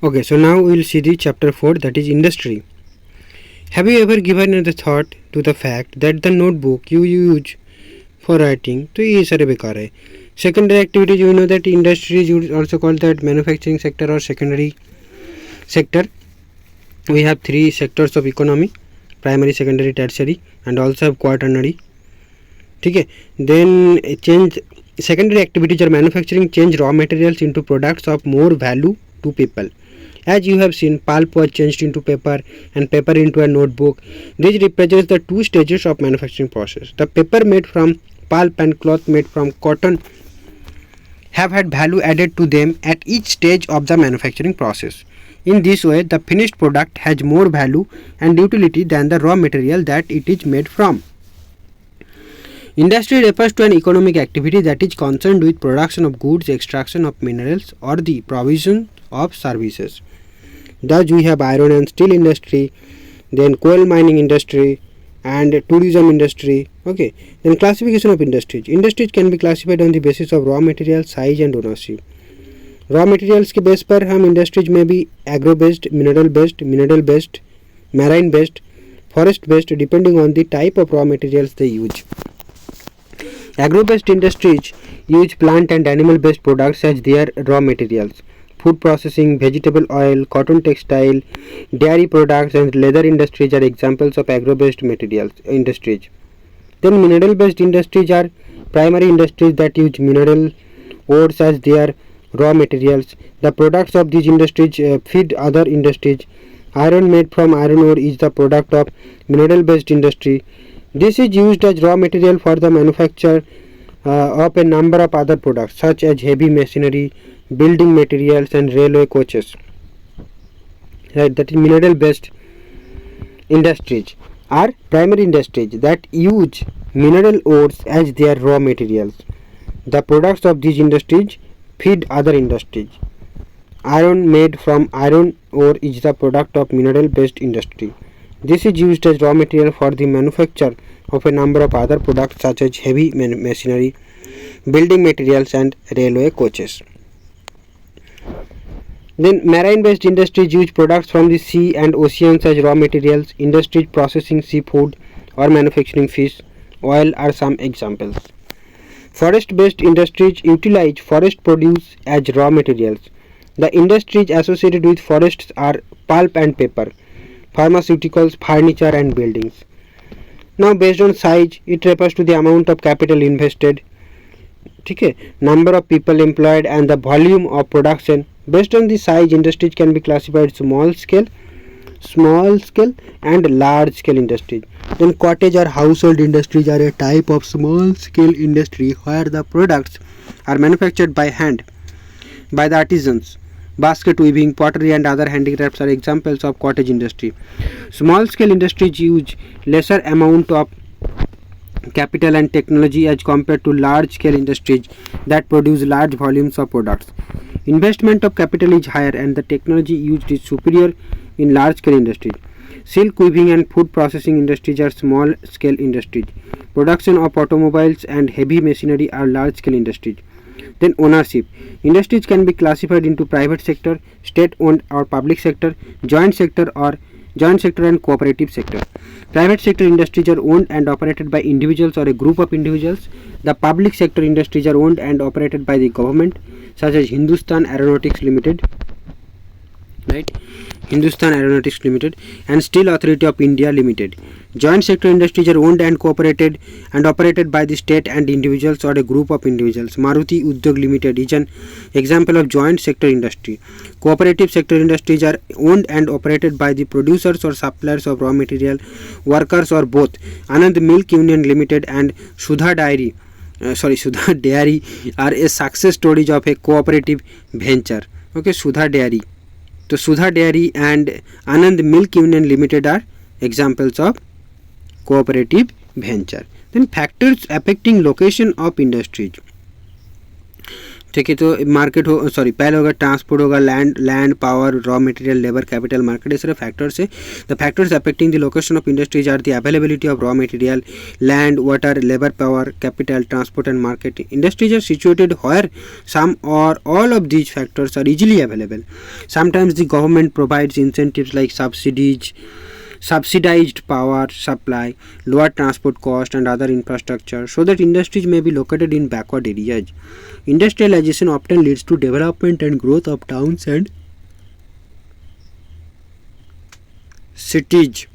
Okay, so now we will see the chapter 4, that is industry. Have you ever given the thought to the fact that the notebook you use for writing तो ये सारे बेकार है. Secondary activities, you know that industry is also called that manufacturing sector or secondary sector. We have three sectors of economy: primary, secondary, tertiary, and also have quaternary. ठीक है. Then change secondary activities or manufacturing change raw materials into products of more value to people. As you have seen, pulp was changed into paper and paper into a notebook. This represents the two stages of manufacturing process. The paper made from pulp and cloth made from cotton have had value added to them at each stage of the manufacturing process. In this way, the finished product has more value and utility than the raw material that it is made from. Industry refers to an economic activity that is concerned with production of goods, extraction of minerals, or the provision of services. Thus, we have iron and steel industry, then coal mining industry, and tourism industry. Okay. Then classification of industries. Industries can be classified on the basis of raw material, size, and ownership. Raw materials के base पर हम industries में भी agro based, mineral based, marine based, forest based, depending on the type of raw materials they use. Agro based industries use plant and animal based products as their raw materials. Food processing, vegetable oil, cotton textile, dairy products, and leather industries are examples of agro based industries. Then mineral based industries are primary industries that use mineral ores as their raw materials. The products of these industries feed other industries. Iron made from iron ore is the product of mineral based industry. This is used as raw material for the manufacture of a number of other products such as heavy machinery, building materials, and railway coaches. Right, that is mineral based industries are primary industries that use mineral ores as their raw materials. The products of these industries feed other industries. Iron made from iron ore is the product of mineral based industry. This is used as raw material for the manufacture of a number of other products such as heavy machinery, building materials, and railway coaches. Then marine based industries use products from the sea and oceans as raw materials. Industries processing seafood or manufacturing fish, oil are some examples. Forest based industries utilize forest produce as raw materials. The industries associated with forests are pulp and paper, pharmaceuticals, furniture, and buildings. Now based on size, it refers to the amount of capital invested, number of people employed, and the volume of production. Based on the size, industries can be classified small scale, and large scale industries. Then cottage or household industries are a type of small scale industry where the products are manufactured by hand by the artisans. Basket weaving, pottery, and other handicrafts are examples of cottage industry. Small scale industries use lesser amount of capital and technology as compared to large scale industries that produce large volumes of products. Investment of capital is higher and the technology used is superior in large scale industries. Silk weaving and food processing industries are small scale industries. Production of automobiles and heavy machinery are large scale industries. Then ownership. Industries can be classified into private sector, state owned or public sector, joint sector and cooperative sector. Private sector industries are owned and operated by individuals or a group of individuals. The public sector industries are owned and operated by the government, such as Hindustan Aeronautics Limited, and Steel Authority of India Limited. Joint sector industries are owned and cooperated and operated by the state and individuals or a group of individuals. Maruti Udyog Limited is an example of joint sector industry. Cooperative sector industries are owned and operated by the producers or suppliers of raw material, workers, or both. Anand Milk Union Limited and Sudha Dairy are a success stories of a cooperative venture. Okay, Sudha Dairy. So Sudha Dairy and Anand Milk Union Limited are examples of cooperative venture. Then factors affecting location of industries. ठीक है, तो market हो sorry पहले होगा transport होगा, land power raw material labour capital market, ये सारे factors है। The factors affecting the location of industries are the availability of raw material, land water labour power capital transport and market. Industries are situated where some or all of these factors are easily available. Sometimes the government provides incentives like subsidized power supply, lower transport cost and other infrastructure so that industries may be located in backward areas. Industrialization often leads to development and growth of towns and cities.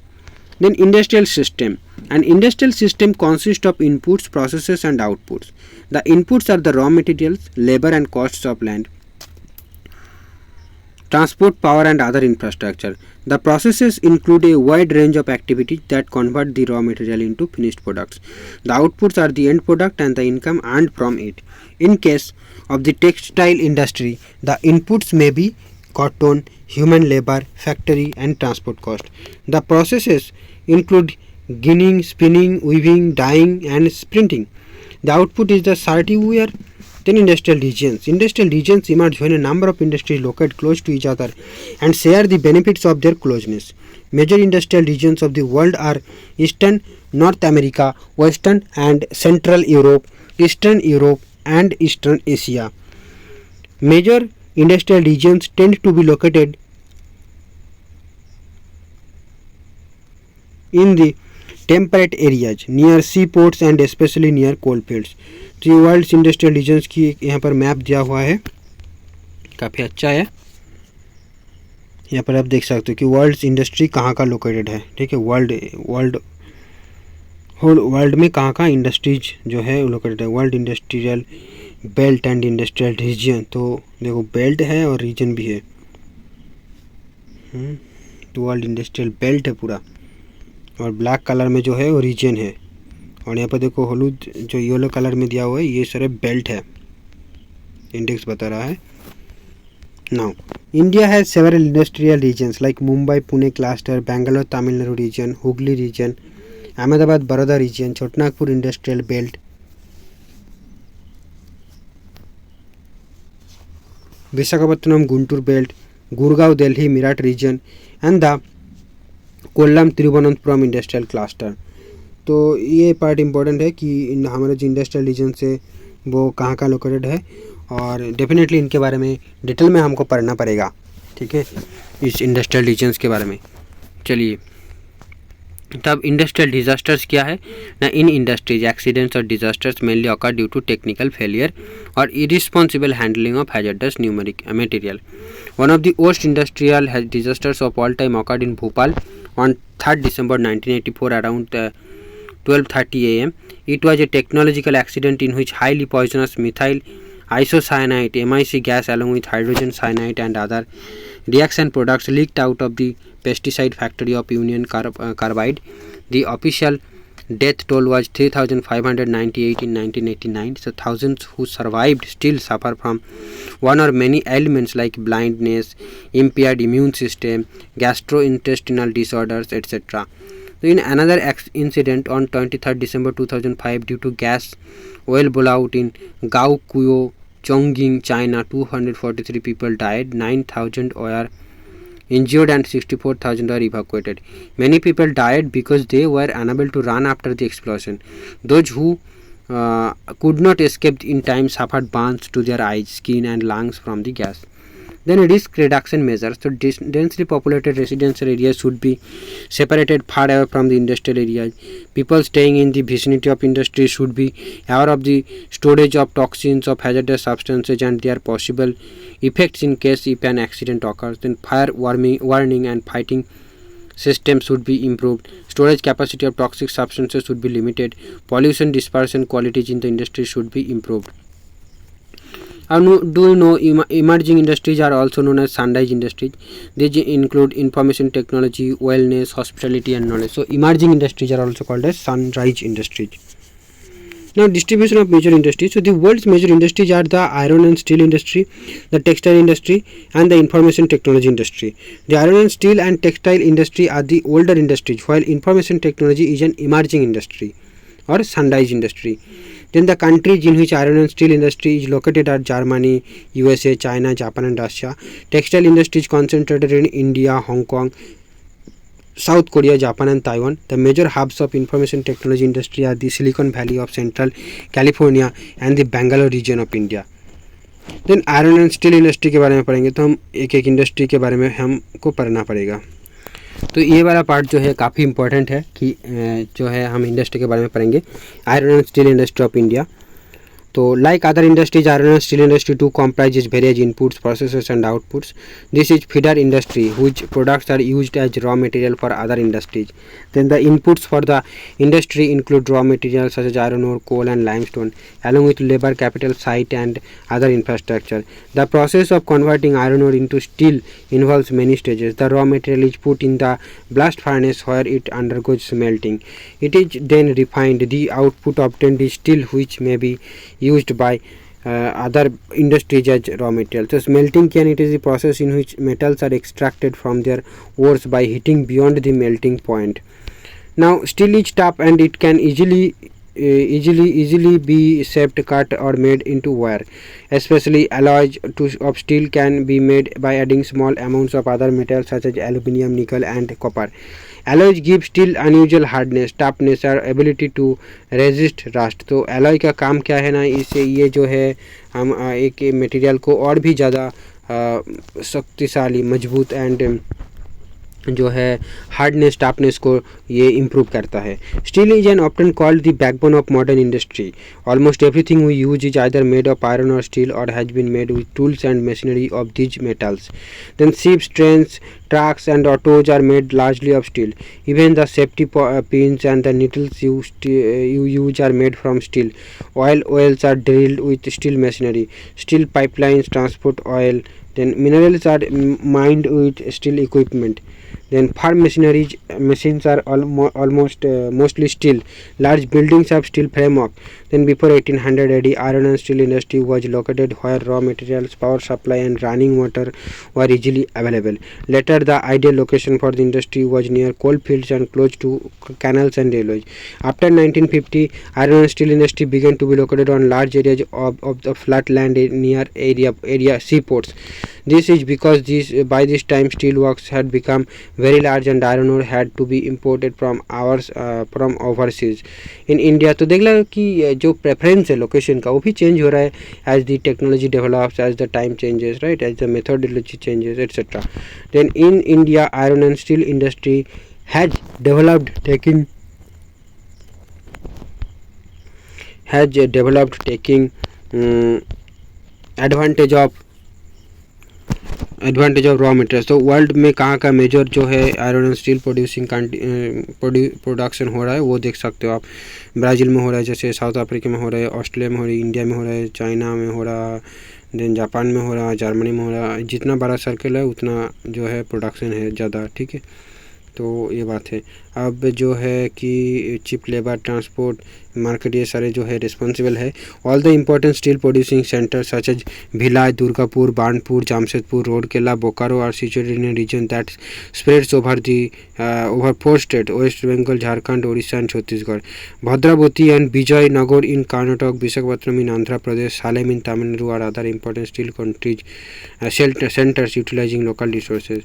Then industrial system. An industrial system consists of inputs, processes and outputs. The inputs are the raw materials, labor and costs of land, transport, power and other infrastructure. The processes include a wide range of activities that convert the raw material into finished products. The outputs are the end product and the income earned from it. In case of the textile industry, the inputs may be cotton, human labor, factory and transport cost. The processes include ginning, spinning, weaving, dyeing and printing. The output is the saree wear. Then industrial regions. Industrial regions emerge when a number of industries locate close to each other and share the benefits of their closeness. Major industrial regions of the world are Eastern North America, Western and Central Europe, Eastern Europe and Eastern Asia. Major industrial regions tend to be located in the temperate areas near seaports and especially near coal fields. तो ये world industrial regions की यहाँ पर map दिया हुआ है, काफ़ी अच्छा है। यहाँ पर आप देख सकते हो कि वर्ल्ड इंडस्ट्री कहाँ का लोकेटेड है। ठीक है, होल वर्ल्ड में कहाँ कहाँ इंडस्ट्रीज जो है वो लोकेटेड है। World industrial belt and industrial region, तो देखो बेल्ट है और रीजन भी है। तो वर्ल्ड इंडस्ट्रियल बेल्ट है पूरा, और ब्लैक कलर में जो है वो रीजन है। और यहाँ पर देखो हलूद जो येलो कलर में दिया हुआ है ये सारे बेल्ट है, इंडेक्स बता रहा है। Now India has several industrial regions like Mumbai Pune cluster, Bangalore Tamil Nadu region, Hooghly region, Ahmedabad Baroda region, Chota Nagpur industrial belt, Visakhapatnam Guntur belt, Gurgaon Delhi Meerut region and the Kollam Thiruvananthapuram industrial cluster. तो ये पार्ट इम्पोर्टेंट है कि हमारे जो इंडस्ट्रियल रीजन से वो कहाँ कहाँ लोकेटेड है, और डेफिनेटली इनके बारे में डिटेल में हमको पढ़ना पड़ेगा। ठीक है, इस इंडस्ट्रियल रीजन्स के बारे में। चलिए, तब इंडस्ट्रियल डिजास्टर्स क्या है ना। इन इंडस्ट्रीज एक्सीडेंट्स और disasters mainly occur due to technical failure और irresponsible handling of hazardous numeric material. One of the worst industrial disasters of all time occurred in Bhopal on 3rd December 1984 around 12:30 am. It was a technological accident in which highly poisonous methyl isocyanate (MIC) gas along with hydrogen cyanide and other reaction products leaked out of the pesticide factory of Union Carbide. The official death toll was 3,598 in 1989. So thousands who survived still suffer from one or many ailments like blindness, impaired immune system, gastrointestinal disorders, etc. So in another incident on 23rd December 2005, due to gas oil blowout in Gaokuo, Chongqing, China, 243 people died, 9,000 were injured and 64,000 were evacuated. Many people died because they were unable to run after the explosion. Those who could not escape in time suffered burns to their eyes, skin and lungs from the gas. Then risk reduction measures. So densely populated residential areas should be separated far away from the industrial areas. People staying in the vicinity of industry should be aware of the storage of toxins of hazardous substances and their possible effects in case if an accident occurs. Then fire warning and fighting systems should be improved. Storage capacity of toxic substances should be limited. Pollution dispersion qualities in the industry should be improved. Do you know emerging industries are also known as sunrise industries? These include information technology, wellness, hospitality and knowledge. So emerging industries are also called as sunrise industries. Now distribution of major industries. So the world's major industries are the iron and steel industry, the textile industry and the information technology industry. The iron and steel and textile industry are the older industries, while information technology is an emerging industry. or sunrise industry. Then the countries in which iron and steel industry is located are Germany, USA, China, Japan and Russia. Textile industry is concentrated in India, Hong Kong, South Korea, Japan and Taiwan. The major hubs of information technology industry are the Silicon Valley of Central California and the Bangalore region of India. Then iron and steel industry के बारे में पढ़ेंगे तो हम एक एक industry के बारे में हमको पढ़ना पड़ेगा। तो ये वाला पार्ट जो है काफ़ी इंपॉर्टेंट है कि जो है हम इंडस्ट्री के बारे में पढ़ेंगे, iron and steel industry of India. तो like other industries, iron and steel industry too comprises various inputs, processes and outputs. This is feeder industry, which products are used as raw material for other industries. Then the inputs for the industry include raw materials such as iron ore, coal and limestone, along with labor, capital, site and other infrastructure. The process of converting iron ore into steel involves many stages. The raw material is put in the blast furnace where it undergoes smelting. It is then refined. The output obtained is steel, which may be used by other industries as raw material. So smelting it is the process in which metals are extracted from their ores by heating beyond the melting point. Now steel is tough and it can easily be shaped, cut or made into wire. Especially alloys of steel can be made by adding small amounts of other metals such as aluminium, nickel and copper. Alloys give steel unusual hardness, toughness और ability to resist rust. तो alloy का काम क्या है ना, इससे ये जो है हम एक मटेरियल को और भी ज़्यादा शक्तिशाली, मजबूत एंड जो है हार्डनेस, टफनेस को ये इम्प्रूव करता है. Steel is an often called the backbone of modern industry. Almost everything we use is either made of iron or steel or has been made with tools and machinery of these metals. Then ships, trains, trucks and autos are made largely of steel. Even the safety pins and the needles you use are made from steel. Oils are drilled with steel machinery. Steel pipelines transport oil. Then minerals are mined with steel equipment. Then farm machines are almost mostly steel. Large buildings have steel framework. Then before 1800 AD, iron and steel industry was located where raw materials, power supply and running water were easily available. Later, the ideal location for the industry was near coal fields and close to canals and railways. After 1950, iron and steel industry began to be located on large areas of the flat land near area seaports. This is because by this time steel works had become very large and iron ore had to be imported from overseas. In India तो देख लो कि जो preference है location का वो भी change हो रहा है as the technology develops, as the time changes, right, as the methodology changes etcetera. Then in India iron and steel industry has developed taking advantage of raw materials. तो world में कहाँ का मेजर जो है iron and steel production हो रहा है वो देख सकते हो आप. ब्राज़ील में हो रहा है, जैसे साउथ अफ्रीका में हो रहा है, ऑस्ट्रेलिया में हो रहा है, इंडिया में हो रहा है, चाइना में हो रहा है, देन जापान में हो रहा है, जर्मनी में हो रहा है. जितना बड़ा सर्कल है उतना जो है प्रोडक्शन है ज़्यादा, ठीक है. तो ये बात है. अब जो है कि चिप, लेबर, ट्रांसपोर्ट, मार्केट, ये सारे जो है रिस्पॉन्सिबल है. All the important steel producing centre such as Bhilai, Durgapur, Burnpur, Jamshedpur, Rourkela, Bokaro are situated in a region that spreads over 4 state, west Bengal, Jharkhand, Odisha and Chhattisgarh. Bhadravati and Vijayanagar in Karnataka, Visakhapatnam in Andhra Pradesh, Salem in Tamil Nadu are other important steel countries centres utilising local resources.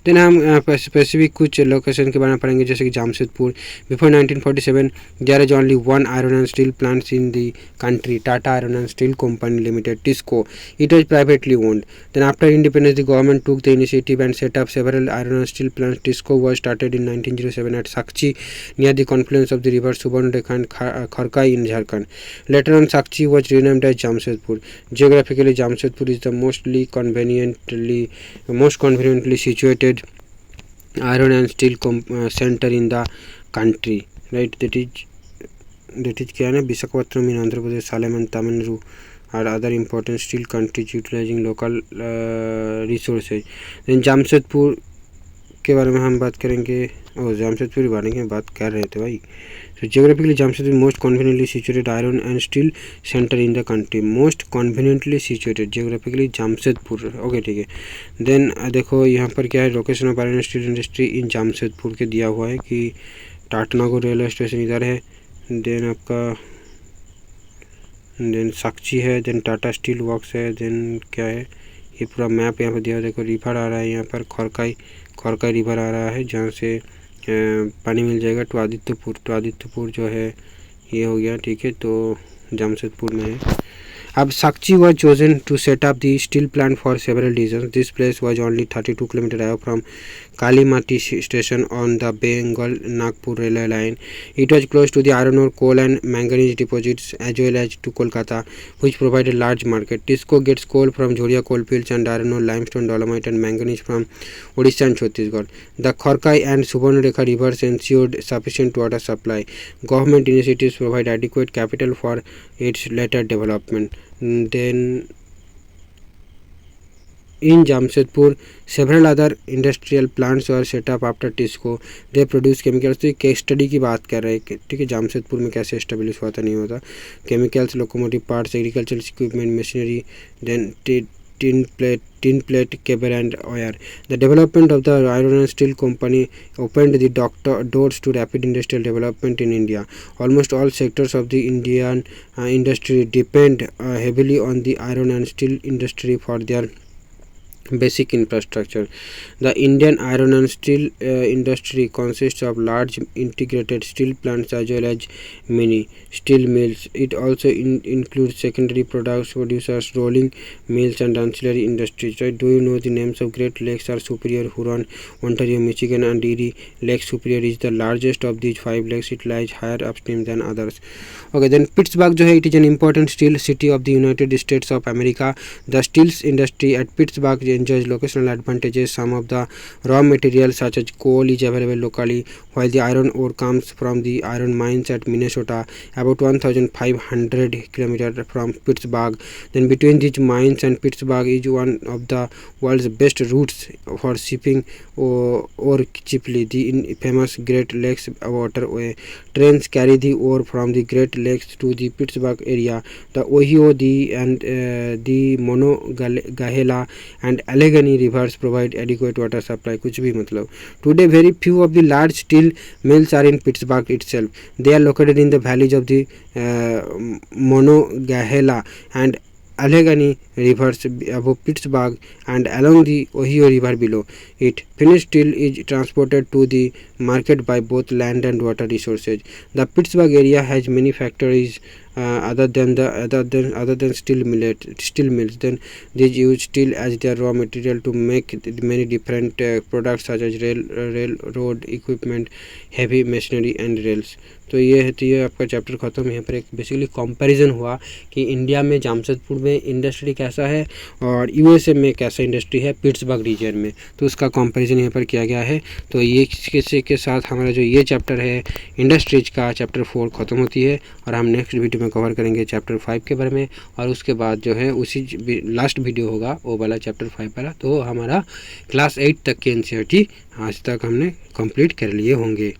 Then हम specific कुछ location के बारे में पढ़ेंगे, जैसे कि Jamshedpur. Before 1947 there is only one iron and steel plants in the country, Tata Iron and Steel Company Limited, TISCO. It was privately owned. Then after independence the government took the initiative and set up several iron and steel plants. TISCO was started in 1907 at Sakchi near the confluence of the river Subarnarekha and Kharkai in Jharkhand. Later on Sakchi was renamed as Jamshedpur. Geographically Jamshedpur is the most conveniently situated iron and steel center in the country, right. That is क्या है ना, Visakhapatnam in Andhra Pradesh, Salem and Tamil Nadu और other important steel countries utilizing local resources. Then Jamshedpur के बारे में हम बात करेंगे. जामशेदपुर के बारे में बात कर रहे थे भाई. So geographically Jamshedpur is most conveniently situated iron and steel center in the country. Most conveniently situated geographically Jamshedpur. Okay ठीक है. देन देखो यहाँ पर क्या है, location of iron and steel industry in Jamshedpur के दिया हुआ है कि टाटानगर रेलवे स्टेशन इधर है, देन आपका देन साक्षी है, देन टाटा स्टील वर्क्स है, देन क्या है ये पूरा मैप यहाँ पर दिया, देखो रिवर आ रहा है यहाँ पर, खरकाई रिवर आ रहा है जहाँ से पानी मिल जाएगा टू आदित्यपुर जो है ये हो गया, ठीक है, तो जमशेदपुर में है। अब साक्षी was chosen to set up the steel plant for several reasons. This place was only 32 km away from Kalimati station on the Bengal-Nagpur railway line. It was close to the iron ore, coal and manganese deposits as well as to Kolkata, which provided large market. TISCO gets coal from Jhoria coalfields and iron ore, limestone, dolomite and manganese from Odisha and Chhattisgarh. The Kharkai and Subarnarekha rivers ensured sufficient water supply. Government initiatives provide adequate capital for its later development. Then in Jamshedpur, several other industrial plants were set up after TISCO. They produce chemicals. तो case study की बात कर रहे हैं, ठीक है, जामशेदपुर में कैसे एस्टेब्लिश हुआ था नहीं होता, chemicals, locomotive parts, agriculture equipment, machinery, then tin plate, cable and wire. The development of the iron and steel company opened the doors to rapid industrial development in India. Almost all sectors of the Indian industry depend heavily on the iron and steel industry for their basic infrastructure. The Indian iron and steel industry consists of large integrated steel plants as well as mini steel mills. It also includes secondary products producers, rolling mills and ancillary industries. Right? Do you know the names of Great Lakes are Superior, Huron, Ontario, Michigan and Erie? Lake Superior is the largest of these 5 lakes. It lies higher upstream than others. Okay, then Pittsburgh जो है, it is an important steel city of the United States of America. The steel industry at Pittsburgh enjoys locational advantages. Some of the raw materials such as coal is available locally, while the iron ore comes from the iron mines at Minnesota, about 1,500 km from Pittsburgh. Then between these mines and Pittsburgh is one of the world's best routes for shipping ore cheaply, the famous Great Lakes Waterway. Trains carry the ore from the Great Lakes to the Pittsburgh area. The Ohio, the Monongahela and Allegheny rivers provide adequate water supply. कुछ भी मतलब. Today very few of the large steel mills are in Pittsburgh itself. They are located in the valleys of the Monongahela and Allegheny rivers above Pittsburgh and along the Ohio River below it. Finished steel is transported to the market by both land and water resources. The Pittsburgh area has many factories other than steel mills. Then these use steel as their raw material to make many different products such as railroad equipment, heavy machinery and rails. तो ये है, तो ये आपका chapter ख़त्म। यहाँ पर एक बेसिकली कंपैरिजन हुआ कि इंडिया में जामशेदपुर में इंडस्ट्री कैसा है और यूएसए में कैसा इंडस्ट्री है पिट्सबर्ग रीजन में, तो उसका कंपैरिजन यहाँ पर किया गया है। तो ये किसी के साथ हमारा जो ये चैप्टर है इंडस्ट्रीज का चैप्टर 4 ख़त्म होती है और हम नेक्स्ट वीडियो में कवर करेंगे चैप्टर 5 के बारे में, और उसके बाद जो है उसी लास्ट वीडियो होगा वो वाला चैप्टर 5 वाला। तो हमारा क्लास 8 तक के एनसीईआरटी आज तक हमने कंप्लीट कर लिए होंगे।